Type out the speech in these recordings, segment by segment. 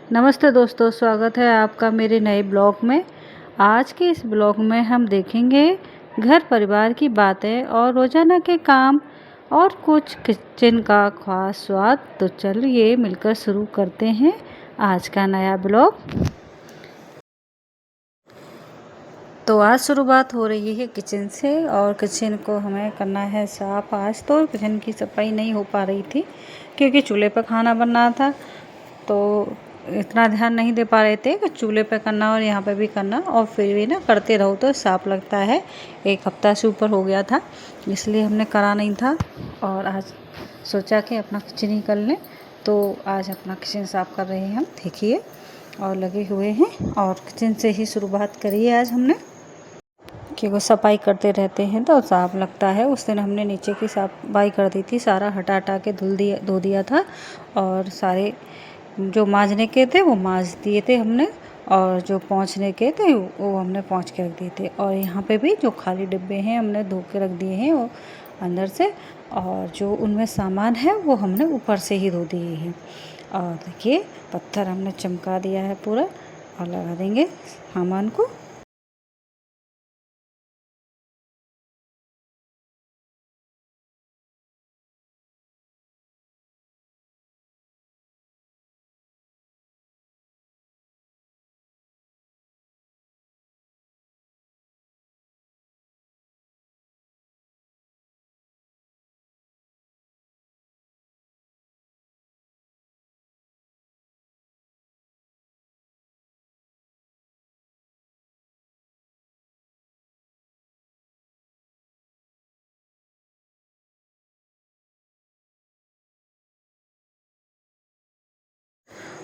नमस्ते दोस्तों, स्वागत है आपका मेरे नए ब्लॉग में। आज के इस ब्लॉग में हम देखेंगे घर परिवार की बातें और रोज़ाना के काम और कुछ किचन का खास स्वाद। तो चलिए मिलकर शुरू करते हैं आज का नया ब्लॉग। तो आज शुरुआत हो रही है किचन से और किचन को हमें करना है साफ़। आज तो किचन की सफाई नहीं हो पा रही थी क्योंकि चूल्हे पर खाना बन रहा था, तो इतना ध्यान नहीं दे पा रहे थे कि चूल्हे पे करना और यहाँ पे भी करना, और फिर भी ना करते रहो तो साफ़ लगता है। एक हफ्ता से ऊपर हो गया था, इसलिए हमने करा नहीं था और आज सोचा कि अपना किचन ही कर लें। तो आज अपना किचन साफ़ कर रहे हैं हम, देखिए, और लगे हुए हैं। और किचन से ही शुरुआत करी है आज हमने, क्योंकि सफाई करते रहते हैं तो साफ़ लगता है। उस दिन हमने नीचे की सफाई कर दी थी, सारा हटा के धो दिया था, और सारे जो मांजने के थे वो मांज दिए थे हमने, और जो पोंछने के थे वो हमने पोंछ के रख दिए थे। और यहाँ पे भी जो खाली डिब्बे हैं हमने धो के रख दिए हैं वो अंदर से, और जो उनमें सामान है वो हमने ऊपर से ही धो दिए हैं। और देखिए, पत्थर हमने चमका दिया है पूरा, और लगा देंगे सामान को।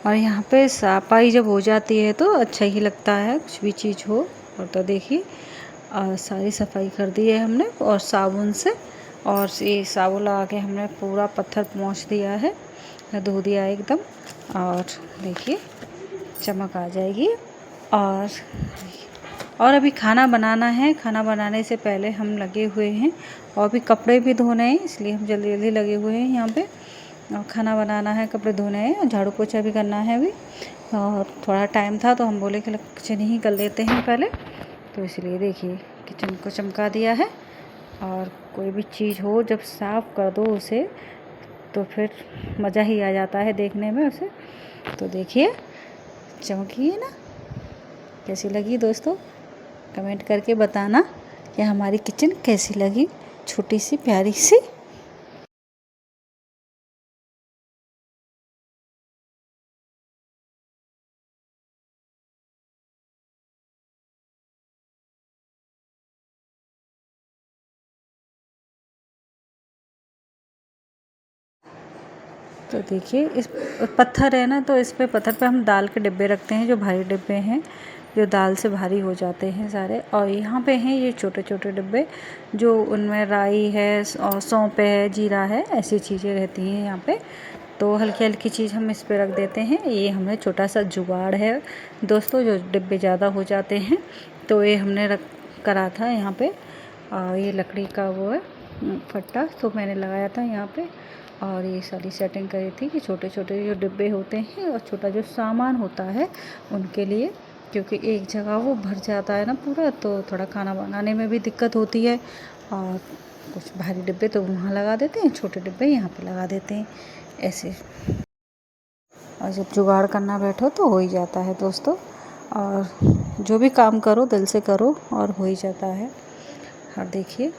और यहाँ पे सफाई जब हो जाती है तो अच्छा ही लगता है, कुछ भी चीज़ हो। और तो देखिए, सारी सफाई कर दी है हमने और साबुन से, और ये साबुन लगा के हमने पूरा पत्थर पोंछ दिया है, धो दिया है एकदम। और देखिए, चमक आ जाएगी। और अभी खाना बनाना है। खाना बनाने से पहले हम लगे हुए हैं, और भी कपड़े भी धोने हैं, इसलिए हम जल्दी जल्दी लगे हुए हैं यहाँ पे। और खाना बनाना है, कपड़े धोने हैं, और झाड़ू पोछा भी करना है अभी। और थोड़ा टाइम था तो हम बोले कि किचन ही कर लेते हैं पहले, तो इसलिए देखिए किचन को चमका दिया है। और कोई भी चीज़ हो जब साफ़ कर दो उसे, तो फिर मज़ा ही आ जाता है देखने में उसे। तो देखिए, चमकी है ना, कैसी लगी दोस्तों? कमेंट करके बताना कि हमारी किचन कैसी लगी, छोटी सी प्यारी सी। तो देखिए, इस पत्थर है ना, तो इस पे पत्थर पे हम दाल के डिब्बे रखते हैं, जो भारी डिब्बे हैं, जो दाल से भारी हो जाते हैं सारे। और यहाँ पे हैं ये छोटे छोटे डिब्बे, जो उनमें राई है और सौंफ है, जीरा है, ऐसी चीज़ें रहती हैं यहाँ पे। तो हल्की हल्की चीज़ हम इस पे रख देते हैं। ये हमें छोटा सा जुगाड़ है दोस्तों, जो डिब्बे ज़्यादा हो जाते हैं तो ये हमने रख करा था यहाँ पे। ये लकड़ी का वो है फट्टा, तो मैंने लगाया था यहाँ पे। और ये सारी सेटिंग करी थी कि छोटे छोटे जो डिब्बे होते हैं और छोटा जो सामान होता है उनके लिए, क्योंकि एक जगह वो भर जाता है ना पूरा, तो थोड़ा खाना बनाने में भी दिक्कत होती है। और कुछ भारी डिब्बे तो वहाँ लगा देते हैं, छोटे डिब्बे यहाँ पे लगा देते हैं ऐसे। और जब जुगाड़ करना बैठो तो हो ही जाता है दोस्तों। और जो भी काम करो दिल से करो और हो ही जाता है। और देखिए,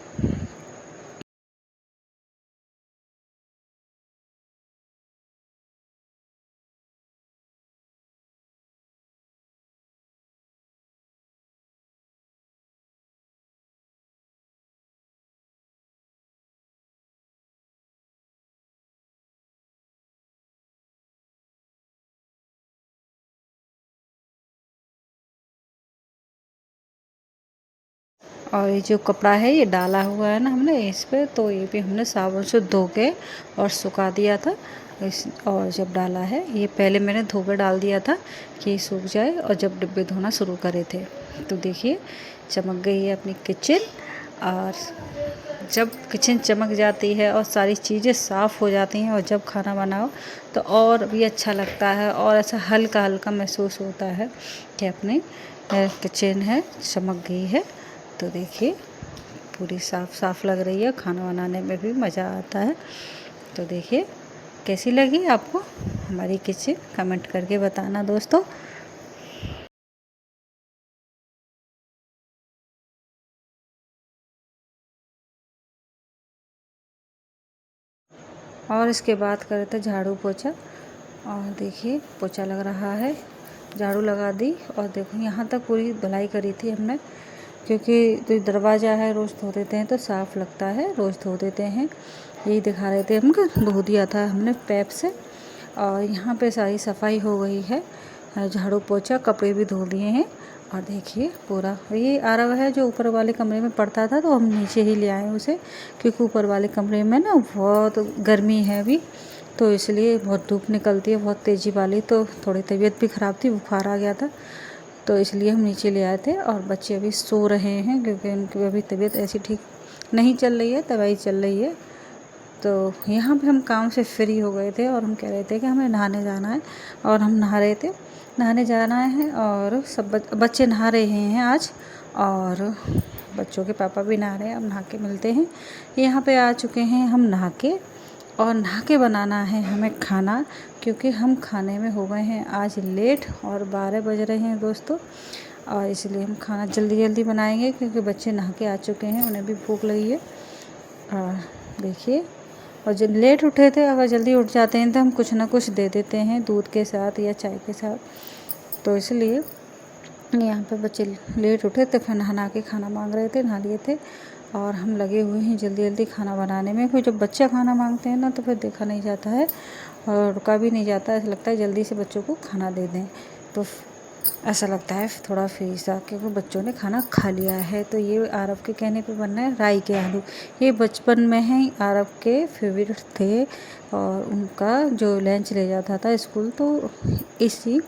और ये जो कपड़ा है ये डाला हुआ है ना हमने इस पे, तो ये भी हमने साबुन से धो के और सुखा दिया था और जब डाला है, ये पहले मैंने धो के डाल दिया था कि ये सूख जाए, और जब डिब्बे धोना शुरू करे थे। तो देखिए, चमक गई है अपनी किचन। और जब किचन चमक जाती है और सारी चीज़ें साफ़ हो जाती हैं और जब खाना बनाओ तो और भी अच्छा लगता है और ऐसा हल्का हल्का महसूस होता है कि अपनी किचन है चमक गई है। तो देखिए पूरी साफ़ साफ़ लग रही है, खाना बनाने में भी मज़ा आता है। तो देखिए कैसी लगी आपको हमारी किचन, कमेंट करके बताना दोस्तों। और इसके बाद करे थे झाड़ू पोछा, और देखिए पोछा लग रहा है, झाड़ू लगा दी। और देखो यहाँ तक पूरी धुलाई करी थी हमने, क्योंकि जो दरवाज़ा है रोज़ धो देते हैं तो साफ़ लगता है, रोज़ धो देते हैं। यही दिखा रहे थे हमको, धो दिया था हमने पैप से। और यहाँ पे सारी सफाई हो गई है, झाड़ू पोछा, कपड़े भी धो लिए हैं। और देखिए पूरा ये आरव है जो ऊपर वाले कमरे में पड़ता था, तो हम नीचे ही ले आए उसे, क्योंकि ऊपर वाले कमरे में ना बहुत गर्मी है अभी, तो इसलिए बहुत धूप निकलती है बहुत तेज़ी वाली, तो थोड़ी तबीयत भी ख़राब थी, बुखार आ गया था, तो इसलिए हम नीचे ले आए थे। और बच्चे अभी सो रहे हैं क्योंकि उनकी अभी तबीयत ऐसी ठीक नहीं चल रही है, दवाई चल रही है। तो यहाँ पे हम काम से फ्री हो गए थे और हम कह रहे थे कि हमें नहाने जाना है, और हम नहा रहे थे, नहाने जाना है। और सब बच्चे नहा रहे हैं आज, और बच्चों के पापा भी नहा रहे हैं। अब नहा के मिलते हैं। यहाँ पे आ चुके हैं हम नहा के, और नहा के बनाना है हमें खाना, क्योंकि हम खाने में हो गए हैं आज लेट, और 12 बज रहे हैं दोस्तों। और इसलिए हम खाना जल्दी जल्दी बनाएंगे, क्योंकि बच्चे नहा के आ चुके हैं, उन्हें भी भूख लगी है। और देखिए, और जब लेट उठे थे, अगर जल्दी उठ जाते हैं तो हम कुछ ना कुछ दे देते हैं दूध के साथ या चाय के साथ, तो इसलिए यहाँ पे बच्चे लेट उठे तो फिर नहा के खाना मांग रहे थे, नहा लिए थे। और हम लगे हुए हैं जल्दी जल्दी खाना बनाने में, फिर जब बच्चे खाना मांगते हैं ना तो फिर देखा नहीं जाता है और रुका भी नहीं जाता है, ऐसा लगता है जल्दी से बच्चों को खाना दे दें। तो ऐसा लगता है थोड़ा फ्री सा, क्योंकि बच्चों ने खाना खा लिया है। तो ये आरव के कहने पे बनना है राई के आलू। ये बचपन में है आरव के फेवरेट थे, और उनका जो लंच ले जाता था स्कूल, तो इसी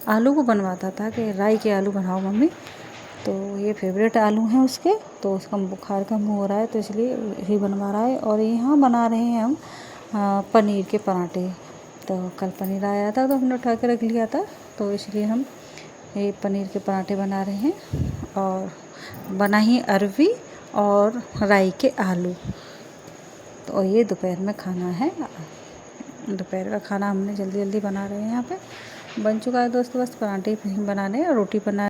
आलू को बनवाता था कि राई के आलू बनाओ मम्मी। तो ये फेवरेट आलू हैं उसके, तो उसका बुखार कम हो रहा है तो इसलिए यही बनवा रहा है। और यहाँ बना रहे हैं हम पनीर के पराठे। तो कल पनीर आया था तो हमने उठा के रख लिया था, तो इसलिए हम ये पनीर के पराठे बना रहे हैं। और बना ही अरवी और राई के आलू। तो ये दोपहर में खाना है, दोपहर का खाना हमने जल्दी जल्दी बना रहे हैं। यहाँ पे बन चुका है दोस्तों, बस पराठे बनाने और रोटी बना।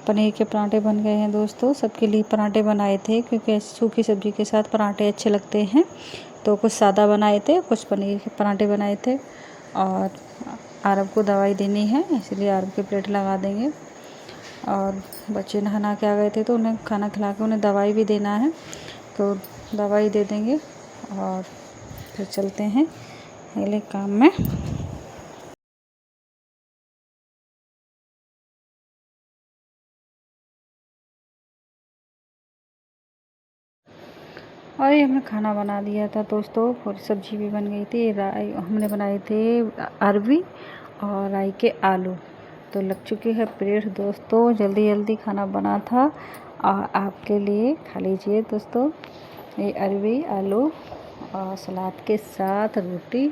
पनीर के पराठे बन गए हैं दोस्तों। सबके लिए पराठे बनाए थे, क्योंकि सूखी सब्ज़ी के साथ पराठे अच्छे लगते हैं। तो कुछ सादा बनाए थे, कुछ पनीर के पराठे बनाए थे। और आरव को दवाई देनी है, इसलिए आरव की प्लेट लगा देंगे। और बच्चे नहा के आ गए थे, तो उन्हें खाना खिला के उन्हें दवाई भी देना है, तो दवाई दे देंगे और फिर चलते हैं अगले काम में। और ये हमने खाना बना दिया था दोस्तों, और सब्ज़ी भी बन गई थी। राई हमने बनाए थे, अरवी और राई के आलू। तो लग चुकी है प्लेट दोस्तों। जल्दी जल्दी खाना बना था और आपके लिए। खा लीजिए दोस्तों। ये अरबी आलू और सलाद के साथ रोटी।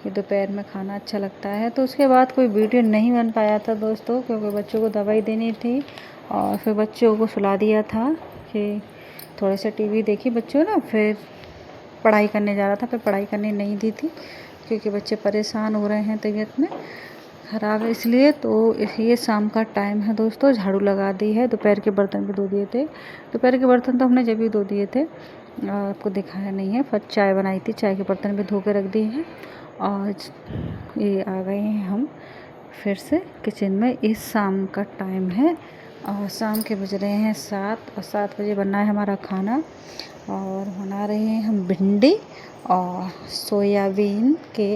ये दोपहर में खाना अच्छा लगता है। तो उसके बाद कोई वीडियो नहीं बन पाया था दोस्तों, क्योंकि बच्चों को दवाई देनी थी और फिर बच्चों को सुला दिया था कि थोड़े से टीवी देखी बच्चों ना, फिर पढ़ाई करने जा रहा था। फिर पढ़ाई करने नहीं दी थी क्योंकि बच्चे परेशान हो रहे हैं, तबीयत में ख़राब है इसलिए। तो ये शाम का टाइम है दोस्तों, झाड़ू लगा दी है। दोपहर के बर्तन भी धो दिए थे। दोपहर के बर्तन तो हमने जब भी धो दिए थे, आपको दिखाया नहीं है। फिर चाय बनाई थी, चाय के बर्तन भी धो के रख दिए हैं। और ये आ गए हैं हम फिर से किचन में। इस शाम का टाइम है और शाम के बज रहे हैं 7 और 7 बजे बनना है हमारा खाना। और बना रहे हैं हम भिंडी और सोयाबीन के।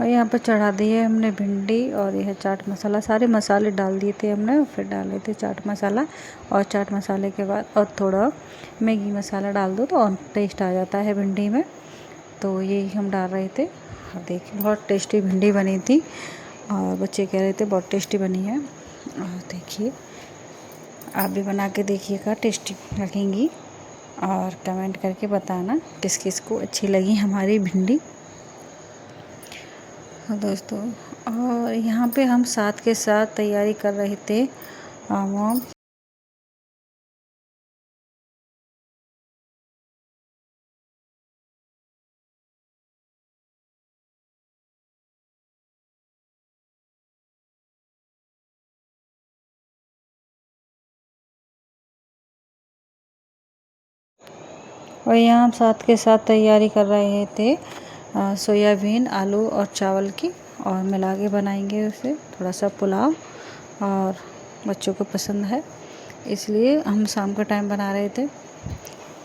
और यहाँ पर चढ़ा दिए हमने भिंडी और यह चाट मसाला। सारे मसाले डाल दिए थे हमने, फिर डाले थे चाट मसाला। और चाट मसाले के बाद और थोड़ा मैगी मसाला डाल दो तो और टेस्ट आ जाता है भिंडी में। तो यही हम डाल रहे थे। और देखिए बहुत टेस्टी भिंडी बनी थी और बच्चे कह रहे थे बहुत टेस्टी बनी है। और देखिए आप भी बना के देखिएगा, टेस्टी लगेंगी। और कमेंट करके बताना किस किस को अच्छी लगी हमारी भिंडी। हाँ दोस्तों, और यहाँ पे हम साथ के साथ तैयारी कर रहे थे आम। और यहाँ हम साथ के साथ तैयारी कर रहे थे सोयाबीन आलू और चावल की। और मिला के बनाएंगे उसे थोड़ा सा पुलाव। और बच्चों को पसंद है इसलिए हम शाम का टाइम बना रहे थे।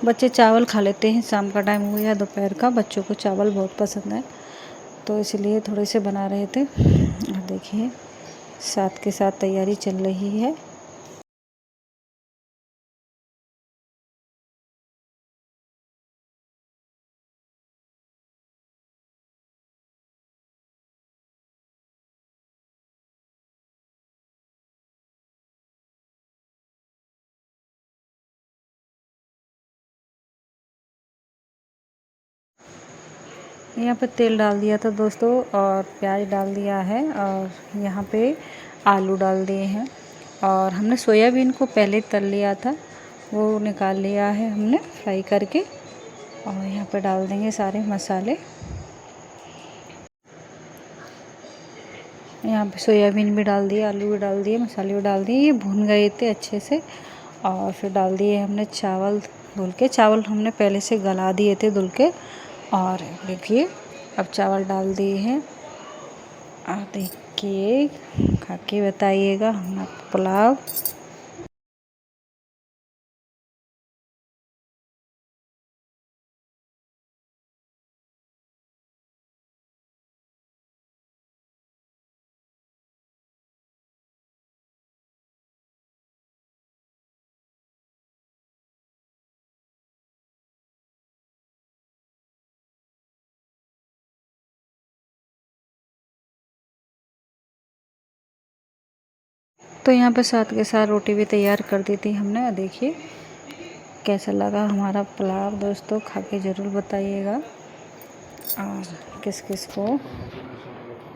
बच्चे चावल खा लेते हैं, शाम का टाइम हो या दोपहर का, बच्चों को चावल बहुत पसंद है। तो इसलिए थोड़े से बना रहे थे। और देखिए साथ के साथ तैयारी चल रही है। यहाँ पे तेल डाल दिया था दोस्तों और प्याज डाल दिया है। और यहाँ पे आलू डाल दिए हैं। और हमने सोयाबीन को पहले तल लिया था, वो निकाल लिया है हमने फ्राई करके। और यहाँ पे डाल देंगे सारे मसाले। यहाँ पे सोयाबीन भी डाल दिए, आलू भी डाल दिए, मसाले भी डाल दिए। ये भून गए थे अच्छे से। और फिर डाल दिए हमने चावल धुल के। चावल हमने पहले से गला दिए थे धुल के। और देखिए अब चावल डाल दिए हैं। और देखिए खा के बताइएगा हमारा पुलाव। तो यहाँ पे साथ के साथ रोटी भी तैयार कर दी थी हमने। देखिए कैसा लगा हमारा पुलाव दोस्तों, खा के ज़रूर बताइएगा। और किस किस को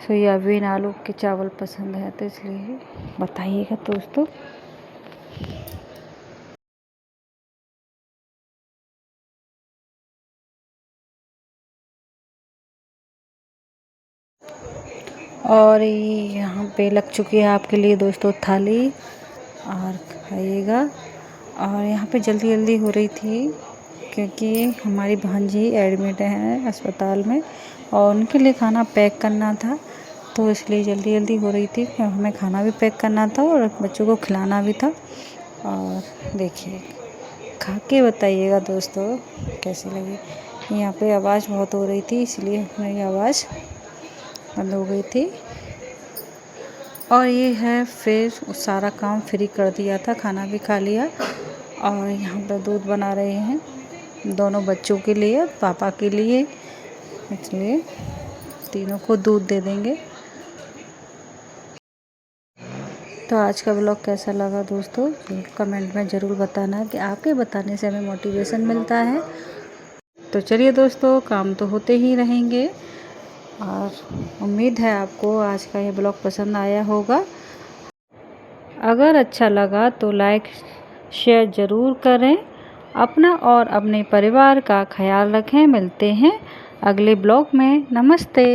सोयाबीन आलू के चावल पसंद है तो इसलिए बताइएगा दोस्तों। और यहाँ पे लग चुकी है आपके लिए दोस्तों थाली, और खाइएगा। और यहाँ पे जल्दी जल्दी हो रही थी क्योंकि हमारी भांजी एडमिट हैं अस्पताल में और उनके लिए खाना पैक करना था, तो इसलिए जल्दी जल्दी हो रही थी। हमें खाना भी पैक करना था और बच्चों को खिलाना भी था। और देखिए, खा के बताइएगा दोस्तों कैसी लगी। यहाँ पे आवाज़ बहुत हो रही थी इसलिए मेरी आवाज़ बंद हो गई थी। और ये है फिर सारा काम फ्री कर दिया था, खाना भी खा लिया। और यहाँ पर दूध बना रहे हैं दोनों बच्चों के लिए, पापा के लिए, इसलिए तीनों को दूध दे देंगे। तो आज का ब्लॉग कैसा लगा दोस्तों, कमेंट में ज़रूर बताना कि आपके बताने से हमें मोटिवेशन मिलता है। तो चलिए दोस्तों, काम तो होते ही रहेंगे और उम्मीद है आपको आज का ये ब्लॉग पसंद आया होगा। अगर अच्छा लगा तो लाइक शेयर ज़रूर करें। अपना और अपने परिवार का ख्याल रखें। मिलते हैं अगले ब्लॉग में। नमस्ते।